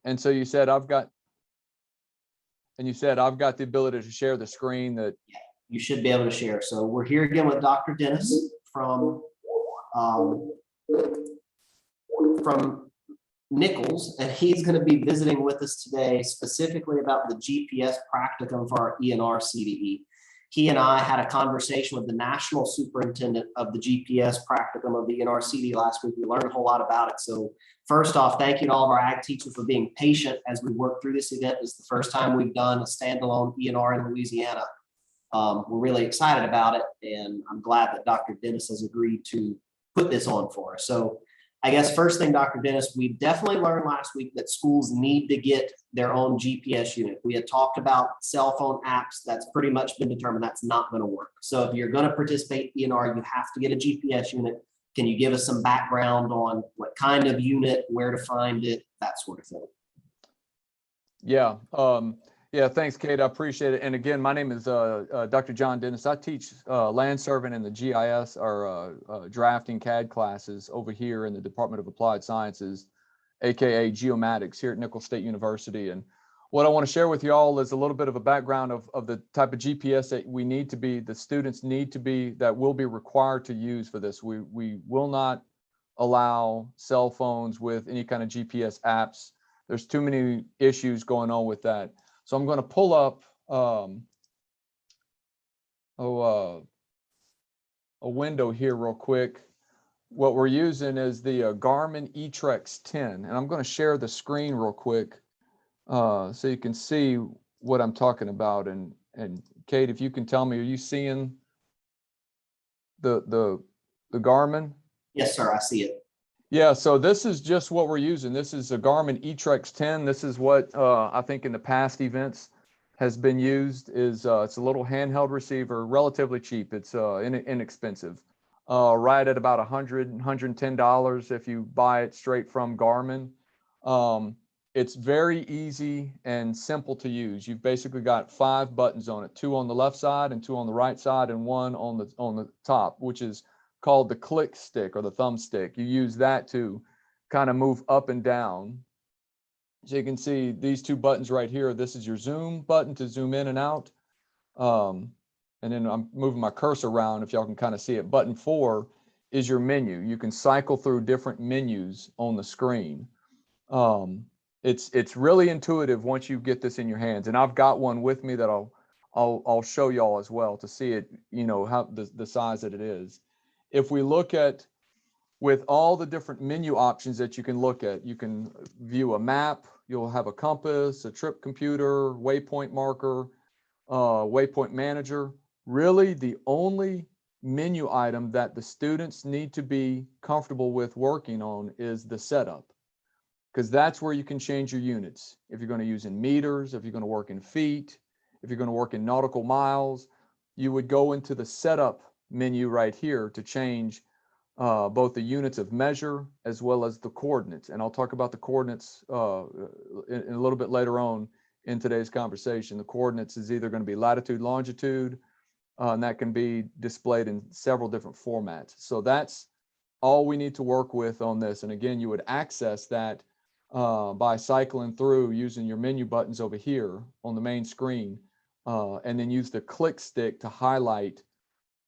And so you said, I've got the ability to share the screen that. You should be able to share. So we're here again with Dr. Dennis from Nicholls, and he's going to be visiting with us today specifically about the GPS practicum for our ENR CDE. He and I had a conversation with the national superintendent of the GPS practicum of the ENR CDE last week. We learned a whole lot about it. So first off, thank you to all of our ag teachers for being patient as we work through this event. It's the first time we've done a standalone ENR in Louisiana. We're really excited about it, and I'm glad that Dr. Dennis has agreed to put this on for us. So I guess first thing, Dr. Dennis, we definitely learned last week that schools need to get their own GPS unit. We had talked about cell phone apps. That's pretty much been determined that's not going to work. So if you're going to participate in ENR, you have to get a GPS unit. Can you give us some background on what kind of unit, where to find it, that sort of thing? Yeah. Yeah, thanks, Kate. I appreciate it. And again, my name is Dr. John Dennis. I teach land surveying in the GIS or drafting CAD classes over here in the Department of Applied Sciences, aka Geomatics, here at Nicholls State University. And what I want to share with you all is a little bit of a background of the type of GPS that we need to be, the students need to be, that will be required to use for this. We will not allow cell phones with any kind of GPS apps. There's too many issues going on with that. So I'm going to pull up a window here real quick. What we're using is the Garmin Etrex 10, and I'm going to share the screen real quick so you can see what I'm talking about. And Kate, if you can tell me, are you seeing the Garmin? Yes, sir, I see it. Yeah, so this is just what we're using. This is a Garmin Etrex 10. This is what I think in the past events has been used. Is it's a little handheld receiver, relatively cheap. It's inexpensive, right at about $110 if you buy it straight from Garmin. It's very easy and simple to use. You've basically got 5 buttons on it, 2 on the left side and 2 on the right side and 1 on the top, which is called the Clickstick or the thumbstick. You use that to kind of move up and down. So you can see these 2 buttons right here. This is your zoom button to zoom in and out. And then I'm moving my cursor around if y'all can kind of see it. Button 4 is your menu. You can cycle through different menus on the screen. It's really intuitive once you get this in your hands. And I've got one with me that I'll show y'all as well to see it, you know, how the size that it is. If we look at, with all the different menu options that you can look at, you can view a map, you'll have a compass, a trip computer, waypoint marker, waypoint manager. Really, the only menu item that the students need to be comfortable with working on is the setup, because that's where you can change your units. If you're going to use in meters, if you're going to work in feet, if you're going to work in nautical miles, you would go into the setup menu right here to change both the units of measure as well as the coordinates. And I'll talk about the coordinates in a little bit later on in today's conversation. The coordinates is either going to be latitude, longitude, and that can be displayed in several different formats. So that's all we need to work with on this. And again, you would access that by cycling through using your menu buttons over here on the main screen, and then use the click stick to highlight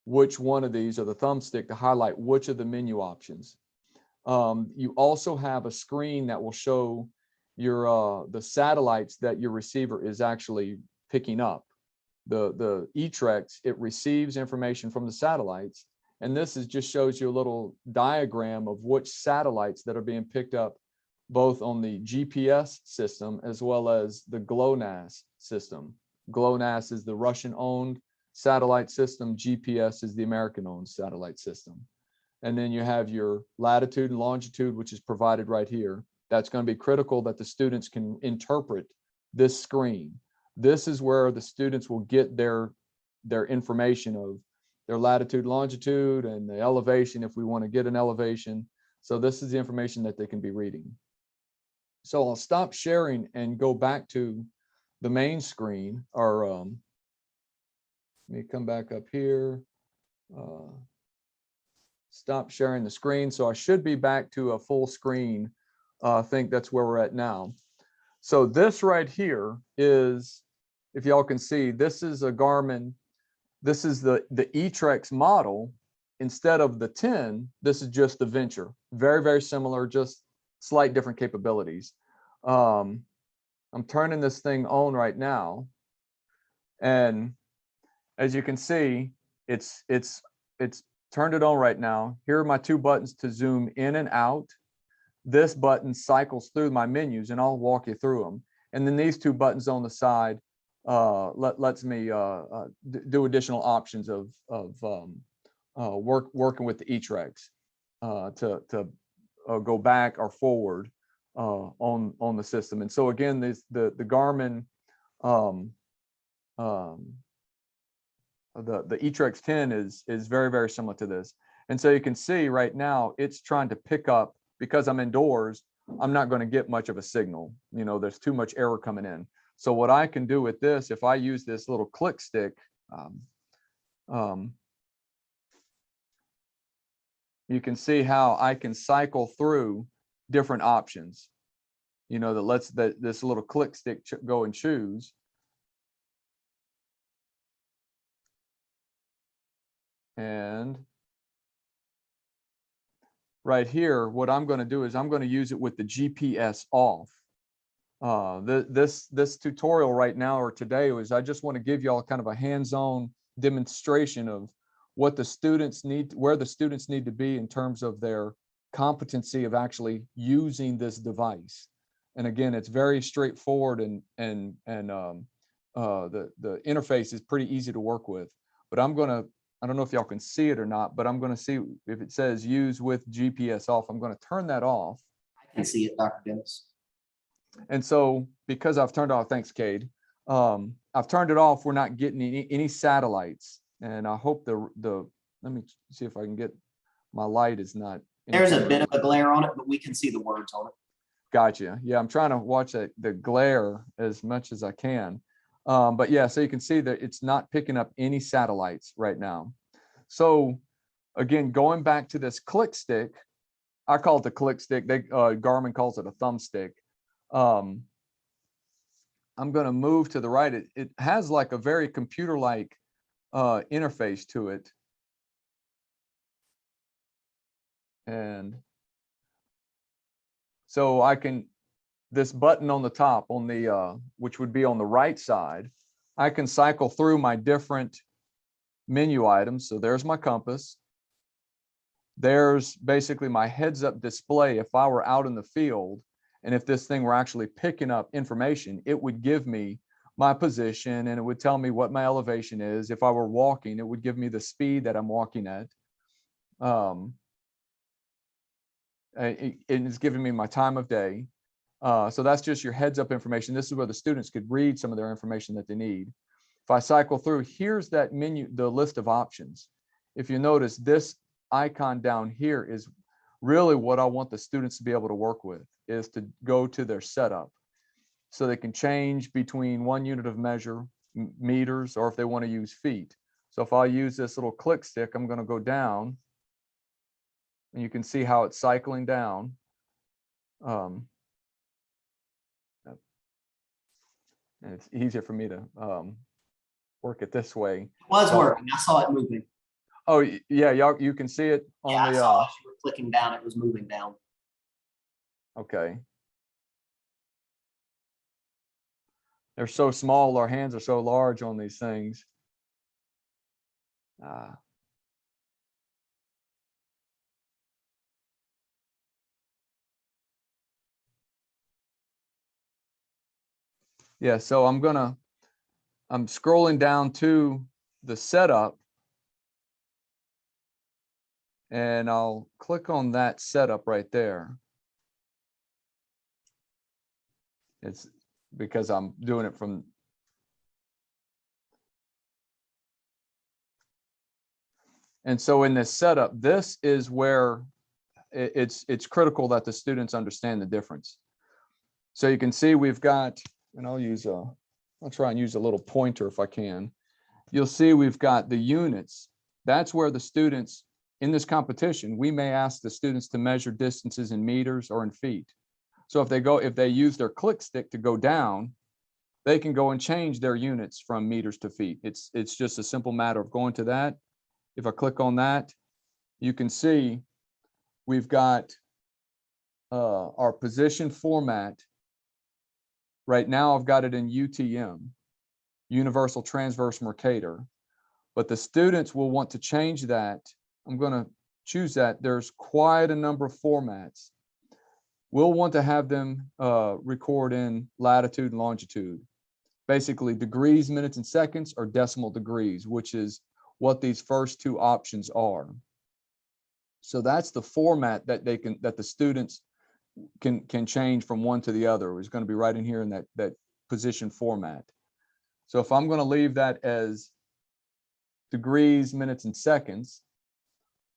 which one of these, or the thumbstick to highlight which of the menu options. You also have a screen that will show your the satellites that your receiver is actually picking up. The Etrex, it receives information from the satellites, and this just shows you a little diagram of which satellites that are being picked up, both on the GPS system as well as the GLONASS system. GLONASS is the Russian-owned satellite system. GPS is the American-owned satellite system. And then you have your latitude and longitude, which is provided right here. That's going to be critical that the students can interpret this screen. This is where the students will get their information of their latitude, longitude, and the elevation if we want to get an elevation. So this is the information that they can be reading. So I'll stop sharing and go back to the main screen, or let me come back up here. Stop sharing the screen. So I should be back to a full screen. I think that's where we're at now. So this right here is, if y'all can see, this is a Garmin. This is the Etrex model. Instead of the 10, this is just the Venture. Very, very similar, just slight different capabilities. I'm turning this thing on right now. And as you can see, it's turned it on right now. Here are my two buttons to zoom in and out. This button cycles through my menus, and I'll walk you through them. And then these two buttons on the side lets me do additional options of working with the Etrex to go back or forward on the system. And so again, the Garmin the Etrex 10 is very, very similar to this. And so you can see right now it's trying to pick up, because I'm indoors, I'm not going to get much of a signal. You know, there's too much error coming in. So what I can do with this, if I use this little Clickstick, you can see how I can cycle through different options, you know, that lets this little Clickstick go and choose. And right here, what I'm going to do is I'm going to use it with the GPS off. This tutorial right now or today was, I just want to give y'all kind of a hands-on demonstration of what the students need, where the students need to be in terms of their competency of actually using this device. And again, it's very straightforward, and the interface is pretty easy to work with. But I don't know if y'all can see it or not, but I'm going to see if it says use with GPS off. I'm going to turn that off. I can see it, Dr. Dennis. And so because I've turned off, thanks, Cade. I've turned it off. We're not getting any satellites. And I hope let me see if I can get, my light is not. There's a bit of a glare on it, but we can see the words on it. Gotcha. Yeah, I'm trying to watch the glare as much as I can. But yeah, so you can see that it's not picking up any satellites right now. So again, going back to this Clickstick, I call it the Clickstick. Garmin calls it a thumbstick. I'm going to move to the right. It has like a very computer-like interface to it. And so I can, this button on the top, on the which would be on the right side, I can cycle through my different menu items. So there's my compass. There's basically my heads-up display. If I were out in the field, and if this thing were actually picking up information, it would give me my position, and it would tell me what my elevation is. If I were walking, it would give me the speed that I'm walking at. It's giving me my time of day. So that's just your heads up information. This is where the students could read some of their information that they need. If I cycle through, here's that menu, the list of options. If you notice, this icon down here is really what I want the students to be able to work with, is to go to their setup. So they can change between one unit of measure, meters, or if they want to use feet. So if I use this little click stick, I'm going to go down, and you can see how it's cycling down. And it's easier for me to work it this way. It was working. I saw it moving. Oh yeah, y'all, you can see it on I the. saw as you were clicking down, it was moving down. Okay. They're so small. Our hands are so large on these things. Yeah, so I'm scrolling down to the setup, and I'll click on that setup right there. It's because I'm doing it from. And so in this setup, this is where it's critical that the students understand the difference. So you can see we've got, and I'll try and use a little pointer if I can. You'll see we've got the units. That's where the students in this competition, we may ask the students to measure distances in meters or in feet. So if they use their Clickstick to go down, they can go and change their units from meters to feet. It's just a simple matter of going to that. If I click on that, you can see we've got our position format. Right now, I've got it in UTM, Universal Transverse Mercator, but the students will want to change that. I'm going to choose that. There's quite a number of formats. We'll want to have them record in latitude and longitude. Basically, degrees, minutes, and seconds, or decimal degrees, which is what these first two options are. So that's the format that the students can change from one to the other. It's going to be right in here in that position format. So if I'm going to leave that as degrees, minutes, and seconds,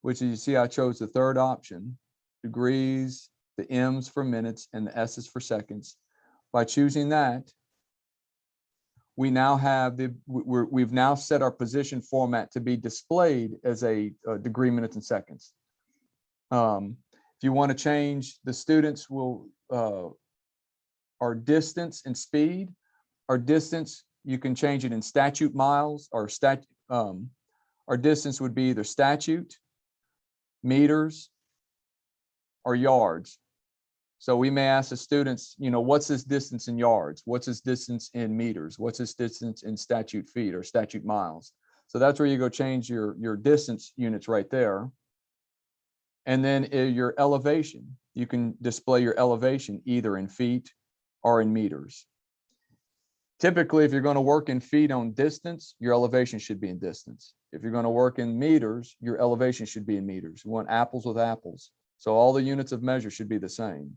which is, you see, I chose the third option, degrees, the M's for minutes, and the S's for seconds. By choosing that, we now have we've now set our position format to be displayed as a degree, minutes, and seconds. If you want to change, the students will our distance and speed. Our distance, you can change it in statute miles, or our distance would be either statute, meters, or yards. So we may ask the students, what's this distance in yards? What's this distance in meters? What's this distance in statute feet or statute miles? So that's where you go change your distance units right there. And then your elevation, you can display your elevation either in feet or in meters. Typically, if you're going to work in feet on distance, your elevation should be in distance. If you're going to work in meters, your elevation should be in meters. We want apples with apples. So all the units of measure should be the same.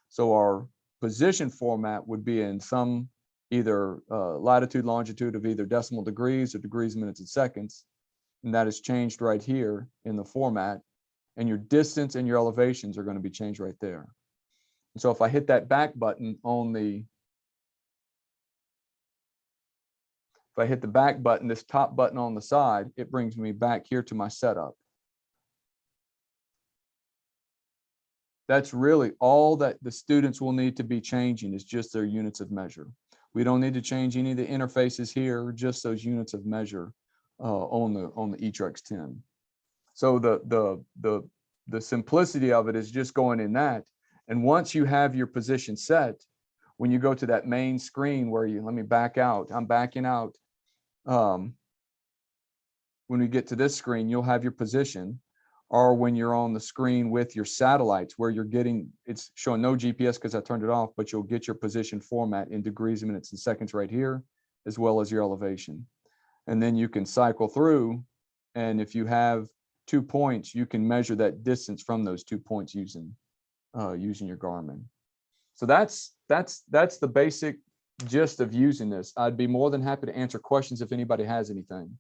So our position format would be in some either latitude, longitude of either decimal degrees or degrees, minutes, and seconds. And that is changed right here in the format. And your distance and your elevations are going to be changed right there. And so if I hit that back button on the, if I hit the back button, this top button on the side, it brings me back here to my setup. That's really all that the students will need to be changing, is just their units of measure. We don't need to change any of the interfaces here, just those units of measure on the Etrex 10. So the simplicity of it is just going in that. And once you have your position set, when you go to that main screen where let me back out, I'm backing out. When we get to this screen, you'll have your position. Or when you're on the screen with your satellites where you're getting, it's showing no GPS because I turned it off, but you'll get your position format in degrees, minutes, and seconds right here, as well as your elevation. And then you can cycle through, and if you have 2 points, you can measure that distance from those 2 points using your Garmin. So that's the basic gist of using this. I'd be more than happy to answer questions if anybody has anything.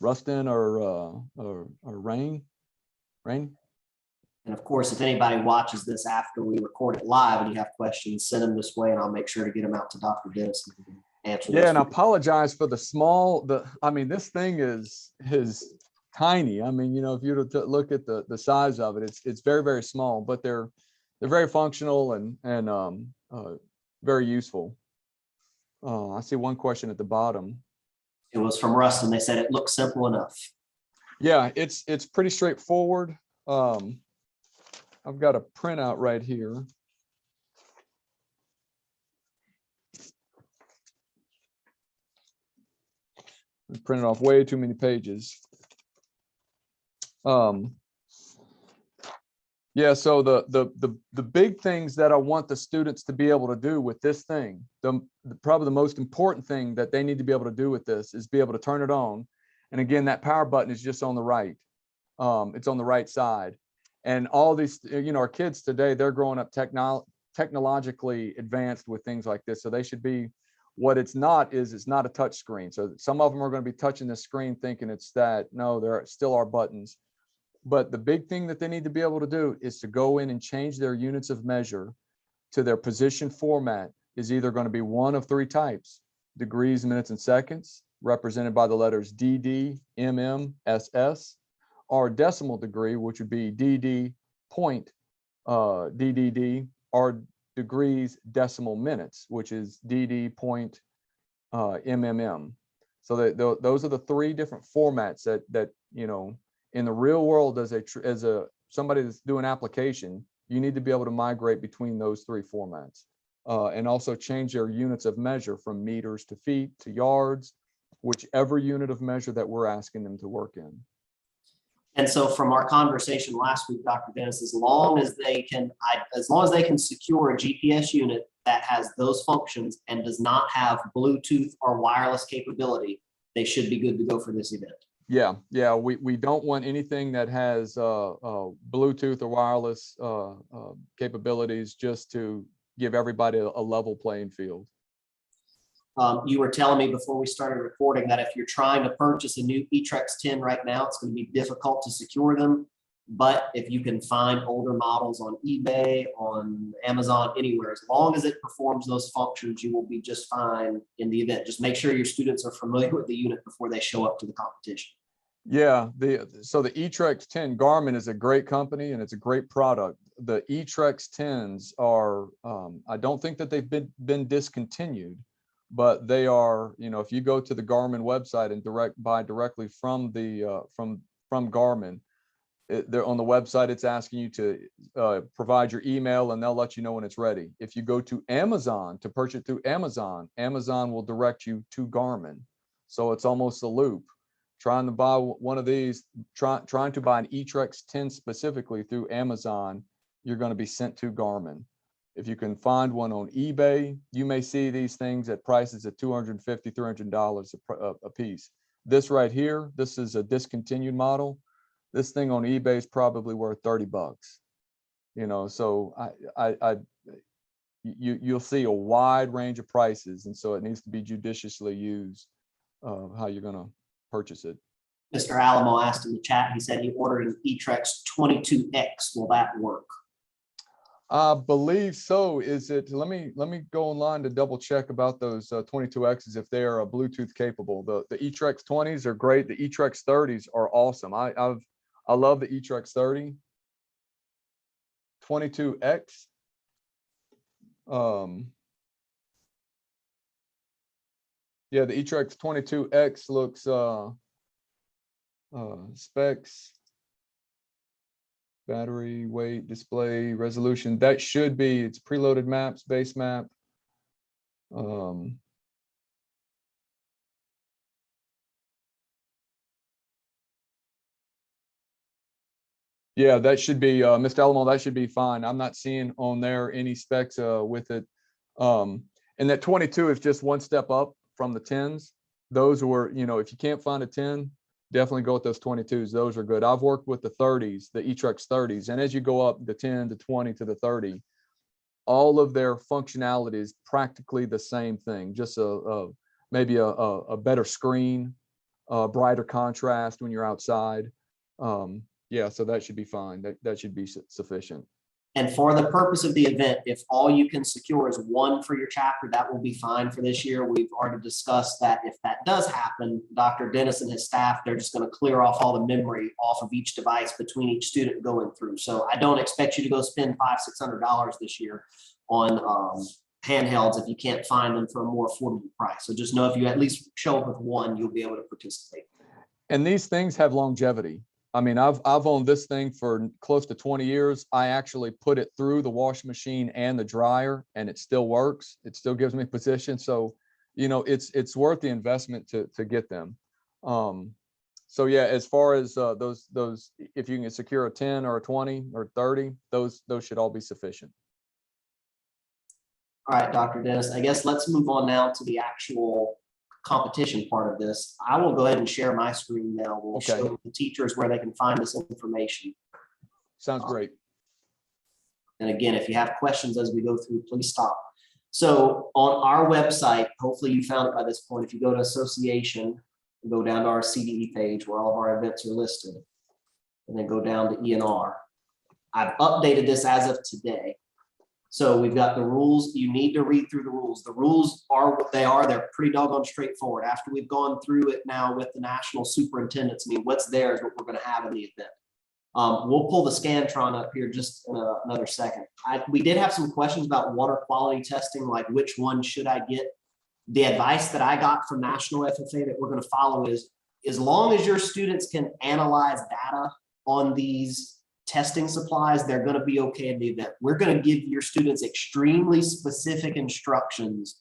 Rustin or Rain? And of course, if anybody watches this after we record it live and you have questions, send them this way and I'll make sure to get them out to Dr. Dennis and answer Yeah, and I apologize for the small, I mean, this thing is tiny. I mean, if you were to look at the size of it, it's very, very small, but they're very functional and very useful. I see one question at the bottom. It was from Rustin. They said it looks simple enough. Yeah, it's pretty straightforward. I've got a printout right here. I printed off way too many pages. Yeah, so the big things that I want the students to be able to do with this thing, probably the most important thing that they need to be able to do with this is be able to turn it on. And again, that power button is just on the right. It's on the right side. And all these, our kids today, they're growing up technologically advanced with things like this. So they should be, what it's not is it's not a touch screen. So some of them are going to be touching the screen thinking it's that. No, there still are buttons. But the big thing that they need to be able to do is to go in and change their units of measure to their position format is either going to be one of 3 types: degrees, minutes, and seconds, represented by the letters DD, MM, SS, our decimal degree, which would be DD point DDD, our degrees decimal minutes, which is DD point MMM. So those are the three different formats that in the real world, as somebody that's doing application, you need to be able to migrate between those three formats, and also change their units of measure from meters to feet to yards, whichever unit of measure that we're asking them to work in. And so from our conversation last week, Dr. Dennis, as long as they can secure a GPS unit that has those functions and does not have Bluetooth or wireless capability, they should be good to go for this event. Yeah, we don't want anything that has Bluetooth or wireless capabilities, just to give everybody a level playing field. You were telling me before we started recording that if you're trying to purchase a new Etrex 10 right now, it's going to be difficult to secure them. But if you can find older models on eBay, on Amazon, anywhere, as long as it performs those functions, you will be just fine in the event. Just make sure your students are familiar with the unit before they show up to the competition. Yeah, so the Etrex 10, Garmin is a great company and it's a great product. The Etrex 10s are, I don't think that they've been discontinued, but they are, if you go to the Garmin website and buy directly from the from Garmin, they're on the website, it's asking you to provide your email and they'll let you know when it's ready. If you go to Amazon to purchase through Amazon, Amazon will direct you to Garmin. So it's almost a loop. Trying to buy one of these, trying to buy an Etrex 10 specifically through Amazon, you're going to be sent to Garmin. If you can find one on eBay, you may see these things at prices of $250, $300 a piece. This right here, this is a discontinued model. This thing on eBay is probably worth $30. So you'll see a wide range of prices, and so it needs to be judiciously used how you're going to purchase it. Mr. Alamo asked in the chat, he said he ordered an Etrex 22X. Will that work? I believe so. Is it? Let me go online to double check about those 22Xs if they are Bluetooth capable. The Etrex 20s are great. The Etrex 30s are awesome. I love the Etrex 30. 22X. Yeah, the Etrex 22X looks specs, battery, weight, display, resolution. That should be, it's preloaded maps, base map. Yeah, that should be, Mr. Alamo, that should be fine. I'm not seeing on there any specs with it. And that 22 is just one step up from the 10s. Those were, if you can't find a 10, definitely go with those 22s. Those are good. I've worked with the 30s, the Etrex 30s. And as you go up the 10 to 20 to the 30, all of their functionality is practically the same thing. Just maybe a better screen, brighter contrast when you're outside. Yeah, so that should be fine. That should be sufficient. And for the purpose of the event, if all you can secure is one for your chapter, that will be fine for this year. We've already discussed that if that does happen, Dr. Dennis and his staff, they're just going to clear off all the memory off of each device between each student going through. So I don't expect you to go spend $500–600 this year on handhelds if you can't find them for a more affordable price. So just know if you at least show up with one, you'll be able to participate. And these things have longevity. I mean, I've owned this thing for close to 20 years. I actually put it through the washing machine and the dryer, and it still works. It still gives me position. So, it's worth the investment to get them. So yeah, as far as those, if you can secure a 10 or a 20 or 30, those should all be sufficient. All right, Dr. Dennis, I guess let's move on now to the actual competition part of this. I will go ahead and share my screen now. We'll show the teachers where they can find this information. Sounds great. And again, if you have questions as we go through, please stop. So on our website, hopefully you found it by this point. If you go to association and go down to our CDE page where all of our events are listed, and then go down to ENR. I've updated this as of today. So we've got the rules. You need to read through the rules. The rules are what they are. They're pretty doggone straightforward. After we've gone through it now with the national superintendents, I mean, what's there is what we're going to have in the event. We'll pull the Scantron up here just in another second. We did have some questions about water quality testing, like which one should I get? The advice that I got from National FFA that we're going to follow is, as long as your students can analyze data on these testing supplies, they're going to be okay in the event. We're going to give your students extremely specific instructions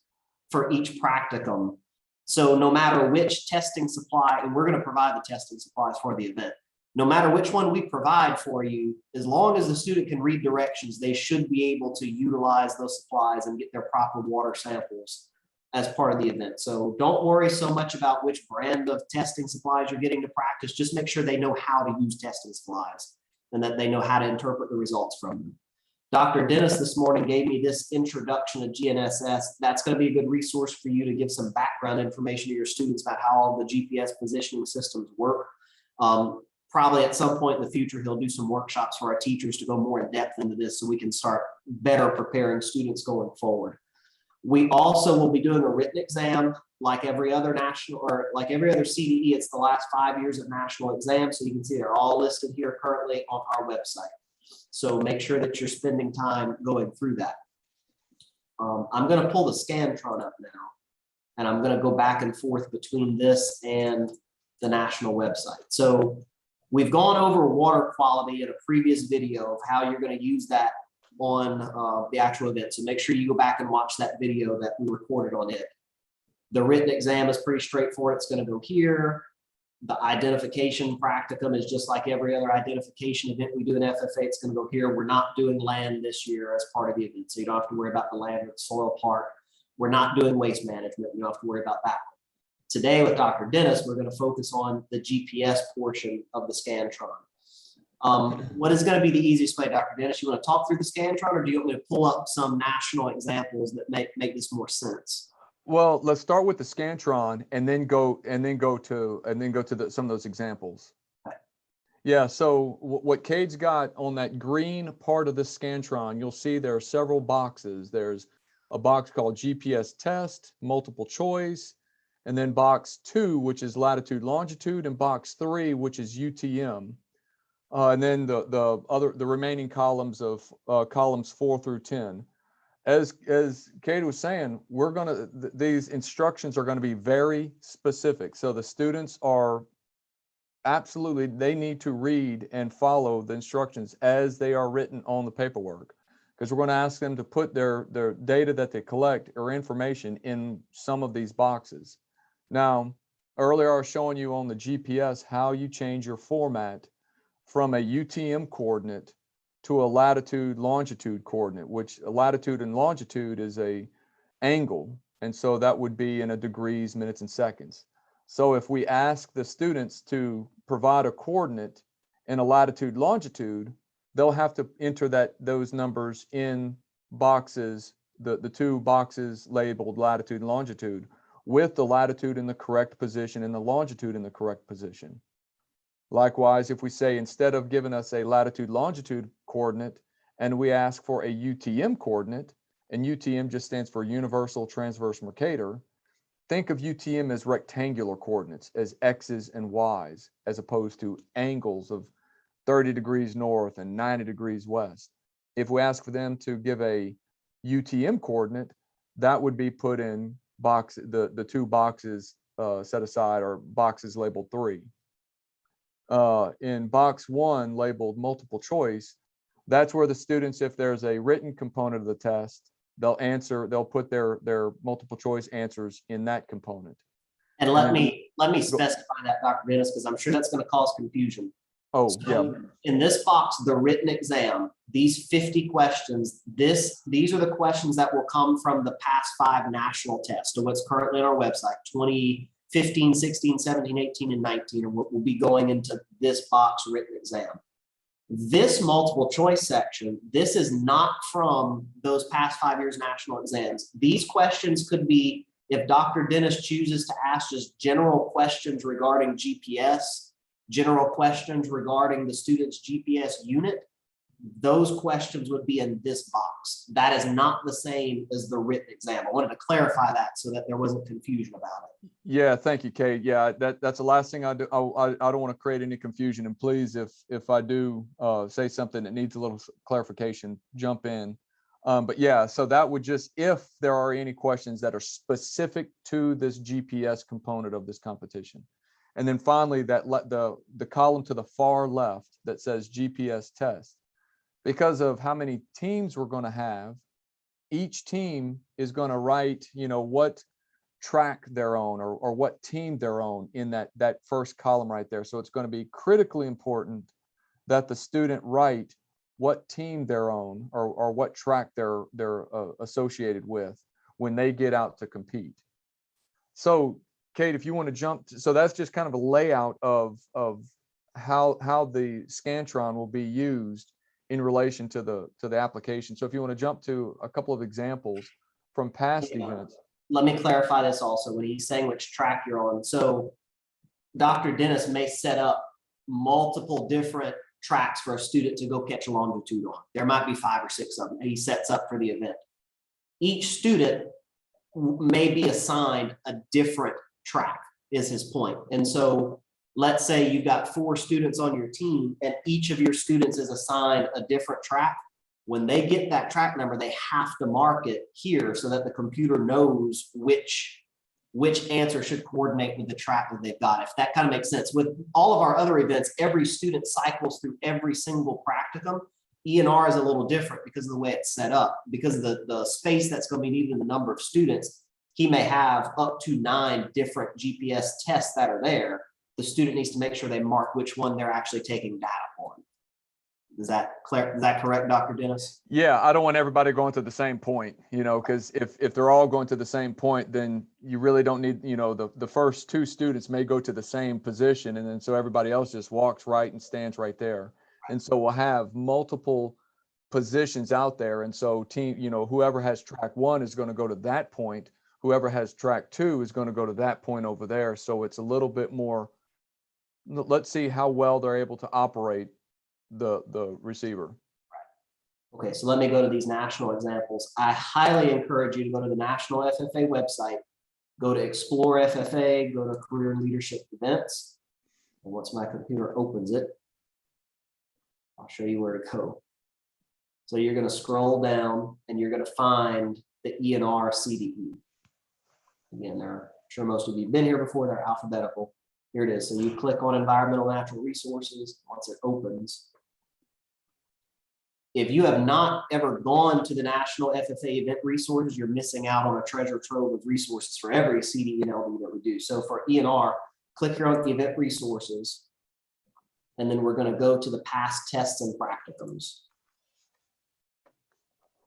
for each practicum. So no matter which testing supply, and we're going to provide the testing supplies for the event, no matter which one we provide for you, as long as the student can read directions, they should be able to utilize those supplies and get their proper water samples as part of the event. So don't worry so much about which brand of testing supplies you're getting to practice. Just make sure they know how to use testing supplies and that they know how to interpret the results from them. Dr. Dennis this morning gave me this introduction to GNSS. That's going to be a good resource for you to give some background information to your students about how all the GPS positioning systems work. Probably at some point in the future, he'll do some workshops for our teachers to go more in depth into this so we can start better preparing students going forward. We also will be doing a written exam like every other national, or like every other CDE. It's the last 5 years of national exams. So you can see they're all listed here currently on our website. So make sure that you're spending time going through that. I'm going to pull the Scantron up now, and I'm going to go back and forth between this and the national website. So we've gone over water quality in a previous video of how you're going to use that on the actual event. So make sure you go back and watch that video that we recorded on it. The written exam is pretty straightforward. It's going to go here. The identification practicum is just like every other identification event we do in FFA. It's going to go here. We're not doing land this year as part of the event, so you don't have to worry about the land or the soil part. We're not doing waste management. You don't have to worry about that. Today with Dr. Dennis, we're going to focus on the GPS portion of the Scantron. What is going to be the easiest way, Dr. Dennis? You want to talk through the Scantron, or do you want me to pull up some national examples that make this more sense? Well, let's start with the Scantron and then go to some of those examples. Okay. Yeah. So what Cade's got on that green part of the Scantron, you'll see there are several boxes. There's a box called GPS test, multiple choice, and then box 2, which is latitude, longitude, and box 3, which is UTM. And then the remaining columns of columns 4 through 10. As Kate was saying, these instructions are going to be very specific. So the students are absolutely, they need to read and follow the instructions as they are written on the paperwork, because we're going to ask them to put their data that they collect or information in some of these boxes. Now, earlier I was showing you on the GPS how you change your format from a UTM coordinate to a latitude longitude coordinate, which a latitude and longitude is a angle. And so that would be in a degrees, minutes, and seconds. So if we ask the students to provide a coordinate in a latitude longitude, they'll have to enter those numbers in boxes, the 2 boxes labeled latitude and longitude, with the latitude in the correct position and the longitude in the correct position. Likewise, if we say, instead of giving us a latitude longitude coordinate and we ask for a UTM coordinate, and UTM just stands for Universal Transverse Mercator, think of UTM as rectangular coordinates, as X's and Y's, as opposed to angles of 30 degrees north and 90 degrees west. If we ask for them to give a UTM coordinate, that would be put in the 2 boxes set aside, or boxes labeled 3. In box 1 labeled multiple choice, that's where the students, if there's a written component of the test, they'll put their multiple choice answers in that component. And let me specify that, Dr. Dennis, because I'm sure that's going to cause confusion. Oh, So yeah. in this box, the written exam, these 50 questions, these are the questions that will come from the past 5 national tests. So what's currently on our website, 2015, 16, 17, 18, and 19, and what will be going into this box written exam. This multiple choice section, this is not from those past 5 years national exams. These questions could be, if Dr. Dennis chooses to ask just general questions regarding GPS, general questions regarding the student's GPS unit, those questions would be in this box. That is not the same as the written exam. I wanted to clarify that so that there wasn't confusion about it. Yeah, thank you, Kate. Yeah, that's the last thing I do. I don't want to create any confusion. And please, if I do say something that needs a little clarification, jump in. But yeah, so that would just, if there are any questions that are specific to this GPS component of this competition. And then finally, the column to the far left that says GPS test. Because of how many teams we're going to have, each team is going to write, what track they're on or what team they're on in that first column right there. So it's going to be critically important that the student write what team they're on or what track they're associated with when they get out to compete. So Kate, if you want to jump, so that's just kind of a layout of how the Scantron will be used in relation to the application. So if you want to jump to a couple of examples from past events. Let me clarify this also when he's saying which track you're on. So Dr. Dennis may set up multiple different tracks for a student to go catch a longitude on. There might be 5 or 6 of them he sets up for the event. Each student may be assigned a different track is his point. And so let's say you've got 4 students on your team and each of your students is assigned a different track. When they get that track number, they have to mark it here so that the computer knows which answer should coordinate with the track that they've got, if that kind of makes sense. With all of our other events, every student cycles through every single practicum. ENR is a little different because of the way it's set up, because of the space that's going to be needed in the number of students. He may have up to 9 different GPS tests that are there. The student needs to make sure they mark which one they're actually taking data on. Is that correct, Dr. Dennis? Yeah, I don't want everybody going to the same point, because if they're all going to the same point, then you really don't need, the first 2 students may go to the same position, and then so everybody else just walks right and stands right there. And so we'll have multiple positions out there. And so whoever has track 1 is going to go to that point. Whoever has track 2 is going to go to that point over there. So it's a little bit more, let's see how well they're able to operate the receiver. Okay, so let me go to these national examples. I highly encourage you to go to the National FFA website, go to Explore FFA, go to Career and Leadership Events. And once my computer opens it, I'll show you where to go. So you're going to scroll down and you're going to find the ENR CDE. Again, I'm sure most of you have been here before, they're alphabetical. Here it is. So you click on Environmental Natural Resources. Once it opens, if you have not ever gone to the National FFA event resources, you're missing out on a treasure trove of resources for every CDE and LD that we do. So for ENR, click here on the event resources, and then we're going to go to the past tests and practicums.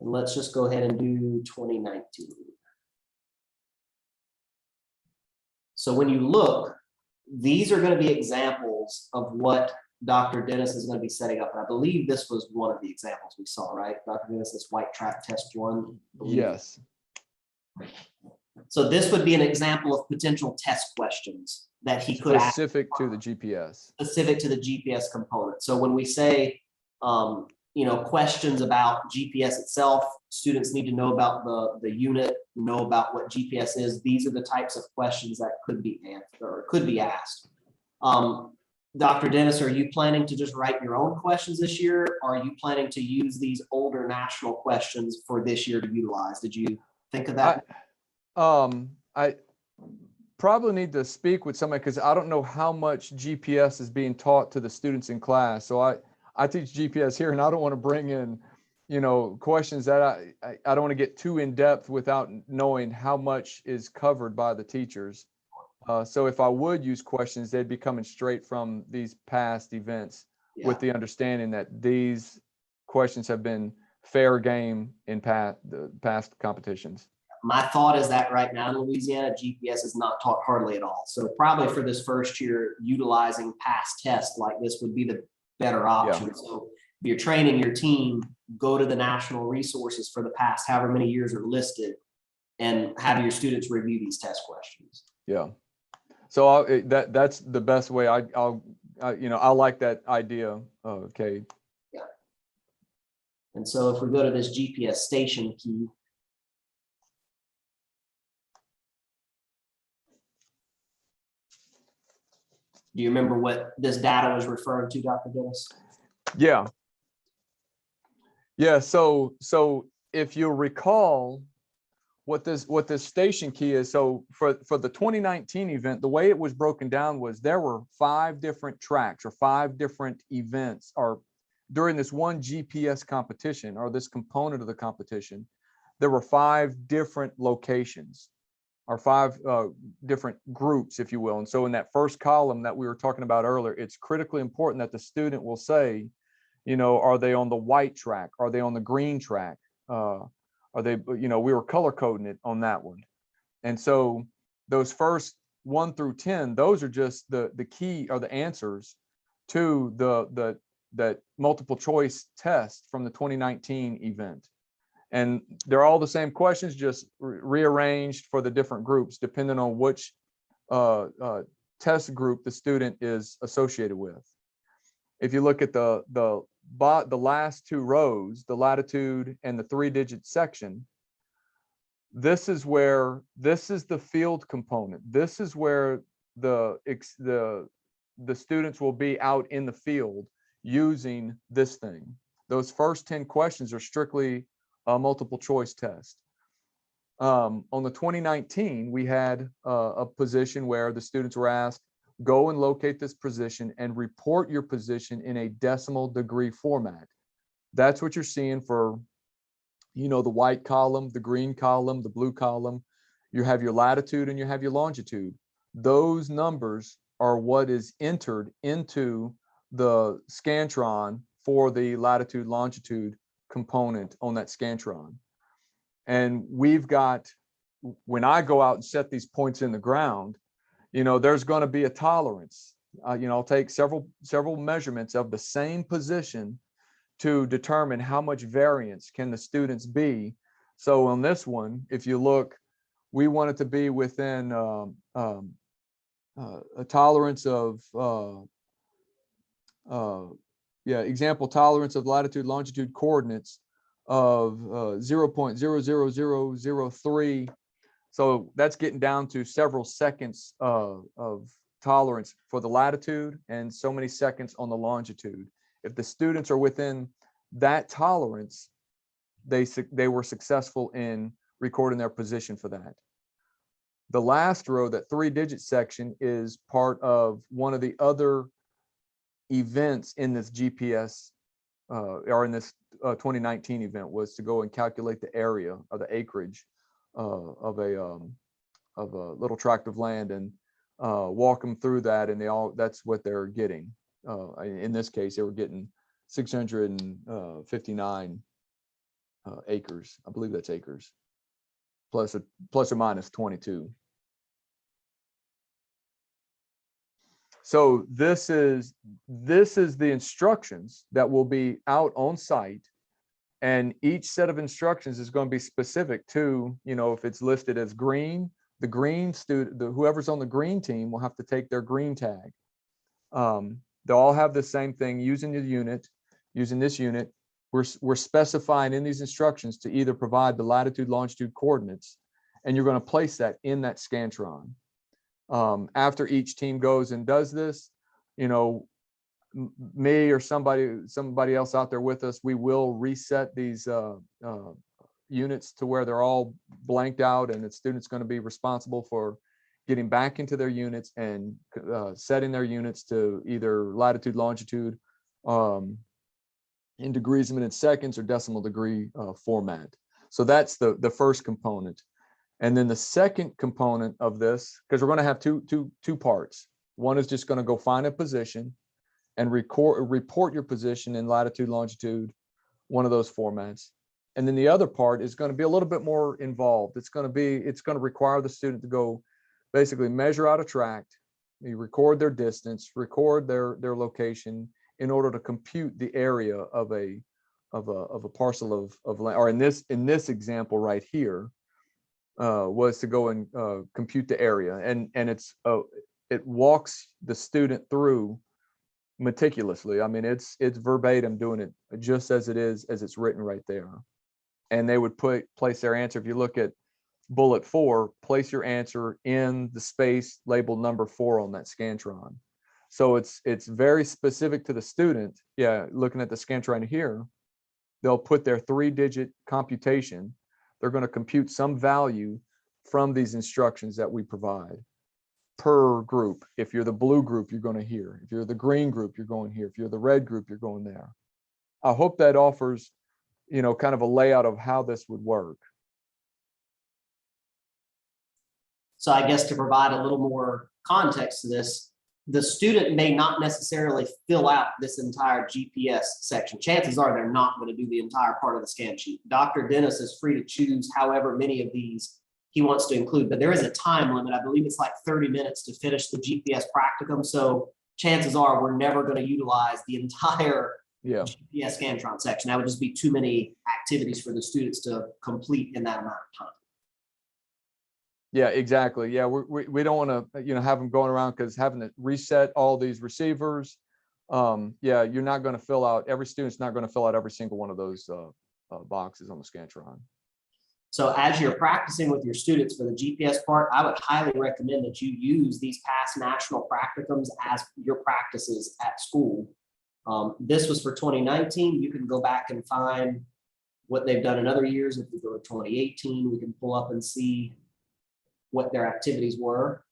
And let's just go ahead and do 2019. So when you look, these are going to be examples of what Dr. Dennis is going to be setting up. And I believe this was one of the examples we saw, right? Dr. Dennis, this white track test 1. Yes. So this would be an example of potential test questions that he could ask. Specific to the GPS. Specific to the GPS component. So when we say, questions about GPS itself, students need to know about the unit, know about what GPS is. These are the types of questions that could be answered or could be asked. Dr. Dennis, are you planning to just write your own questions this year? Or are you planning to use these older national questions for this year to utilize? Did you think of that? I probably need to speak with somebody because I don't know how much GPS is being taught to the students in class. So I teach GPS here, and I don't want to bring in, questions that I don't want to get too in depth without knowing how much is covered by the teachers. So if I would use questions, they'd be coming straight from these past events with the understanding that these questions have been fair game in past competitions. My thought is that right now in Louisiana, GPS is not taught hardly at all. So probably for this first year, utilizing past tests like this would be the better option. Yeah. So if you're training your team, go to the national resources for the past however many years are listed and have your students review these test questions. Yeah. So that's the best way. I like that idea. Okay. Yeah. And so if we go to this GPS station key, do you remember what this data was referring to, Dr. Dennis? Yeah. Yeah. So if you'll recall what this station key is, so for the 2019 event, the way it was broken down was there were 5 different tracks or 5 different events, or during this one GPS competition or this component of the competition, there were 5 different locations or 5 different groups, if you will. And so in that first column that we were talking about earlier, it's critically important that the student will say, you know, are they on the white track? Are they on the green track? Are they, you know, we were color coding it on that one. And so those first 1 through 10, those are just the key or the answers to that multiple choice test from the 2019 event. And they're all the same questions, just rearranged for the different groups, depending on which test group the student is associated with. If you look at the last 2 rows, the latitude and the 3-digit section, this is the field component. This is where the students will be out in the field using this thing. Those first 10 questions are strictly a multiple choice test. On the 2019, we had a position where the students were asked, go and locate this position and report your position in a decimal degree format. That's what you're seeing for, you know, the white column, the green column, the blue column. You have your latitude and you have your longitude. Those numbers are what is entered into the Scantron for the latitude longitude component on that Scantron. And we've got, when I go out and set these points in the ground, you know, there's going to be a tolerance. You know, I'll take several measurements of the same position to determine how much variance can the students be. So on this one, if you look, we want it to be within a tolerance of example tolerance of latitude longitude coordinates of 0.00003. So that's getting down to several seconds of tolerance for the latitude and so many seconds on the longitude. If the students are within that tolerance, they were successful in recording their position for that. The last row, that 3-digit section, is part of one of the other events in this GPS or in this 2019 event, was to go and calculate the area or the acreage of a little tract of land and walk them through that, and that's what they're getting. In this case, they were getting 659 acres. I believe that's acres, plus or minus 22. So this is the instructions that will be out on site, and each set of instructions is going to be specific to, you know, if it's listed as green, the green student, whoever's on the green team will have to take their green tag. They'll all have the same thing, using the unit, using this unit. We're specifying in these instructions to either provide the latitude, longitude coordinates, and you're going to place that in that Scantron. After each team goes and does this, you know, me or somebody else out there with us, we will reset these units to where they're all blanked out, and the student's going to be responsible for getting back into their units and setting their units to either latitude, longitude, in degrees, minutes, seconds, or decimal degree format. So that's the first component. And then the second component of this, because we're going to have two parts. One is just going to go find a position and report your position in latitude, longitude, one of those formats. And then the other part is going to be a little bit more involved. It's going to require the student to go basically measure out a tract, you record their distance, record their location in order to compute the area of a parcel of land. Or in this example right here, was to go and compute the area, and it walks the student through meticulously. I mean, it's verbatim doing it just as it is, as it's written right there. And they would place their answer. If you look at bullet 4, place your answer in the space labeled number 4 on that Scantron. So it's very specific to the student. Yeah, looking at the Scantron here, they'll put their 3-digit computation. They're going to compute some value from these instructions that we provide per group. If you're the blue group, you're going to here. If you're the green group, you're going here. If you're the red group, you're going there. I hope that offers, kind of a layout of how this would work. So I guess to provide a little more context to this, the student may not necessarily fill out this entire GPS section. Chances are they're not going to do the entire part of the scan sheet. Dr. Dennis is free to choose however many of these he wants to include, but there is a time limit. I believe it's like 30 minutes to finish the GPS practicum. So chances are we're never going to utilize the entire GPS Scantron section. That would just be too many activities for the students to complete in that amount of time. Yeah, exactly. Yeah, we don't want to, have them going around, because having to reset all these receivers. Yeah, you're not going to fill out, every student's not going to fill out every single one of those boxes on the Scantron. So as you're practicing with your students for the GPS part, I would highly recommend that you use these past national practicums as your practices at school. This was for 2019. You can go back and find what they've done in other years. If we go to 2018, we can pull up and see what their activities were.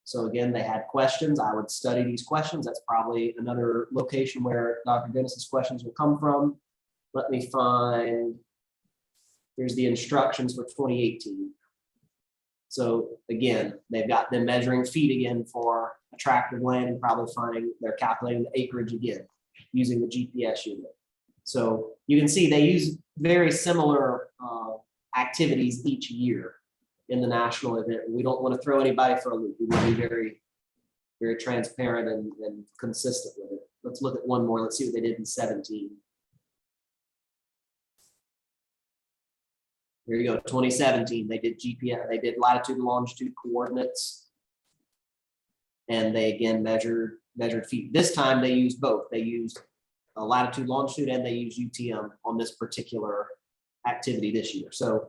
So again, they had questions. I would study these questions. That's probably another location where Dr. Dennis's questions will come from. Let me find, here's the instructions for 2018. So again, they've got them measuring feet again for attractive land, and probably finding, they're calculating the acreage again using the GPS unit. So you can see they use very similar activities each year in the national event. We don't want to throw anybody for a loop. We want to be very, very transparent and consistent with it. Let's look at one more. Let's see what they did in 17. Here you go, 2017. They did GPS, they did latitude and longitude coordinates. And they again measured feet. This time they used both. They used a latitude, longitude, and they used UTM on this particular activity this year. So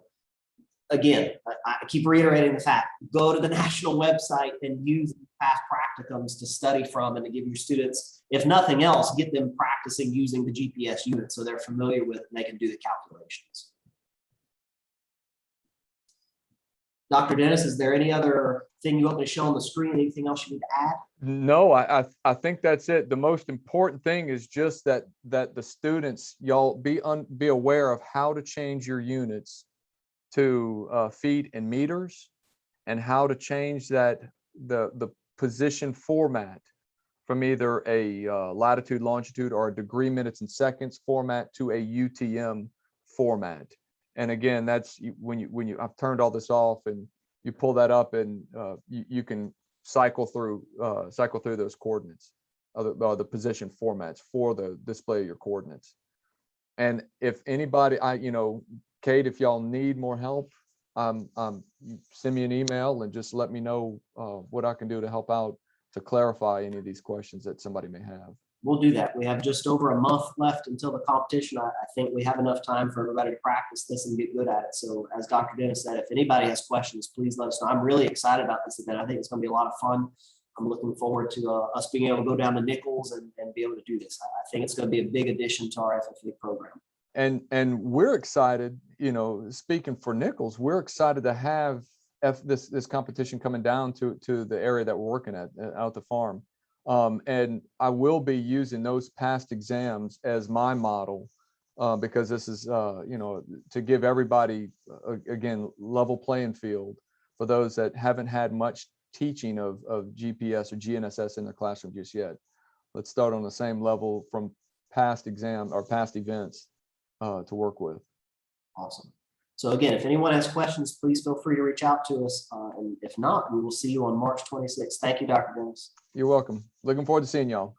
again, I keep reiterating the fact, go to the national website and use past practicums to study from, and to give your students, if nothing else, get them practicing using the GPS unit so they're familiar with it and they can do the calculations. Dr. Dennis, is there any other thing you want me to show on the screen? Anything else you need to add? No, I think that's it. The most important thing is just that the students, y'all be aware of how to change your units to feet and meters, and how to change that the position format from either a latitude, longitude, or a degree, minutes, and seconds format to a UTM format. And again, that's when you I've turned all this off, and you pull that up, and you can cycle through those coordinates, the position formats for the display of your coordinates. And if anybody, Kate, if y'all need more help, send me an email and just let me know what I can do to help out to clarify any of these questions that somebody may have. We'll do that. We have just over a month left until the competition. I think we have enough time for everybody to practice this and get good at it. So as Dr. Dennis said, if anybody has questions, please let us know. I'm really excited about this event. I think it's going to be a lot of fun. I'm looking forward to us being able to go down to Nicholls and be able to do this. I think it's going to be a big addition to our FFA program. And we're excited, speaking for Nicholls, we're excited to have this competition coming down to the area that we're working at, out the farm. And I will be using those past exams as my model, because this is, to give everybody, again, level playing field for those that haven't had much teaching of GPS or GNSS in their classroom just yet. Let's start on the same level from past exam or past events to work with. Awesome. So again, if anyone has questions, please feel free to reach out to us. And if not, we will see you on March 26th. Thank you, Dr. Dennis. You're welcome. Looking forward to seeing y'all.